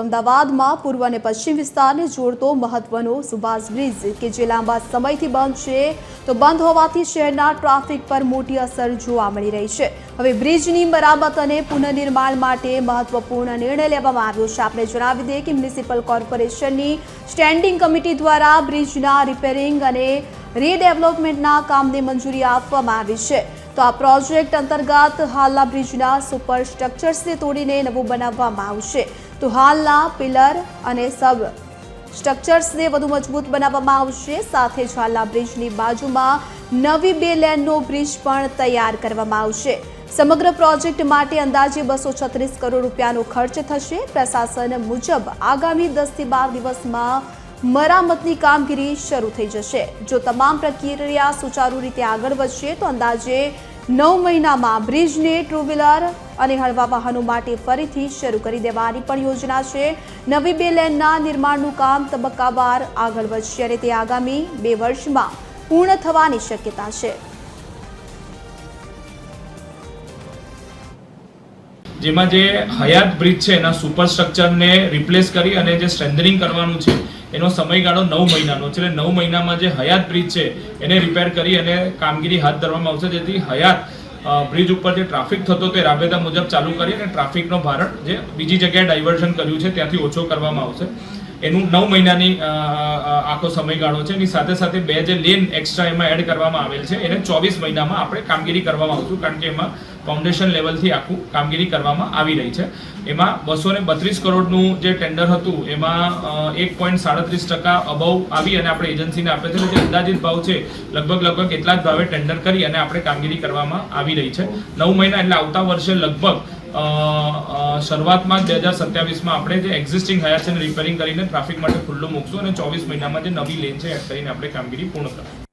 અમદાવાદમાં પૂર્વ અને પશ્ચિમ વિસ્તારને જોડતો મહત્વનો સુભાષ બ્રિજ કે જે લાંબા સમયથી બંધ છે તો બંધ હોવાથી શહેરના ટ્રાફિક પર મોટી અસર જોવા મળી રહી છે। હવે બ્રિજની મરામત અને પુનઃનિર્માણ માટે મહત્વપૂર્ણ નિર્ણય લેવામાં આવ્યો છે। આપણે જણાવી દઈએ કે મ્યુનિસિપલ કોર્પોરેશનની સ્ટેન્ડિંગ કમિટી દ્વારા બ્રિજના રિપેરિંગ અને રીડેવલપમેન્ટના કામને મંજૂરી આપવામાં આવી છે। તો આ પ્રોજેક્ટ અંતર્ગત હાલના બ્રિજના સુપર સ્ટ્રક્ચર્સને તોડીને નવું બનાવવામાં આવશે। તો હાલના પિલર અને સબ સ્ટ્રક્ચર્સને વધુ મજબૂત બનાવવામાં આવશે। સાથે જ હાલના બ્રિજની બાજુમાં નવી 2 લેનનો બ્રિજ પણ તૈયાર કરવામાં આવશે। સમગ્ર પ્રોજેક્ટ માટે અંદાજે 236 કરોડ રૂપિયાનો ખર્ચ થશે। પ્રશાસન મુજબ આગામી 10 થી 12 દિવસમાં મરામતની કામગીરી શરૂ થઈ જશે। જો તમામ પ્રક્રિયા સુચારુ રીતે આગળ વધશે તો અંદાજે 9 મહિનામાં બ્રિજને ટુ વ્હીલર અને હળવા વાહનો માટે ફરીથી શરૂ કરી દેવાની પણ યોજના છે। નવી 2 લેનના નિર્માણનું કામ તબક્કાવાર આગળ વધશે અને તે આગામી 2 વર્ષમાં પૂર્ણ થવાની શક્યતા છે। જેમાં જે હયાત બ્રિજ છે એના સુપર સ્ટ્રક્ચરને રિપ્લેસ કરી અને જે સ્ટ્રેન્થનિંગ કરવાનું છે એનો સમયગાળો 9 મહિનાનો છે। એટલે 9 મહિનામાં જે હયાત બ્રિજ છે એને રિપેર કરી અને કામગીરી હાથ ધરવામાં આવશે, જેથી હયાત બ્રિજ ઉપર જે ટ્રાફિક થતો તે રાબેતા મુજબ ચાલુ કરી અને ટ્રાફિકનો ભારણ જે બીજી જગ્યાએ ડાયવર્ઝન કર્યું છે ત્યાંથી ઓછો કરવામાં આવશે। એનું 9 મહિનાની આખો સમયગાળો છે। એની સાથે સાથે 2 જે લેન એક્સ્ટ્રા એમાં એડ કરવામાં આવેલ છે એને 24 મહિનામાં આપણે કામગીરી કરવામાં આવશું, કારણ કે એમાં ફાઉન્ડેશન લેવલથી આખું કામગીરી કરવામાં આવી રહી છે। એમાં 232 કરોડનું જે ટેન્ડર હતું એમાં 1.37% અબવ આવી અને આપણે એજન્સીને આપે છે। જે અંદાજિત ભાવ છે લગભગ એટલા જ ભાવે ટેન્ડર કરી અને આપણે કામગીરી કરવામાં આવી રહી છે। 9 મહિના એટલે આવતા વર્ષે લગભગ શરૂઆતમાં 2027માં આપણે જે એક્ઝિસ્ટિંગ હયાત છે રિપેરિંગ કરીને ટ્રાફિક માટે ખુલ્લું મૂકશું અને 24 મહિનામાં જે નવી લેન છે એડ કરીને આપણે કામગીરી પૂર્ણ કરશું।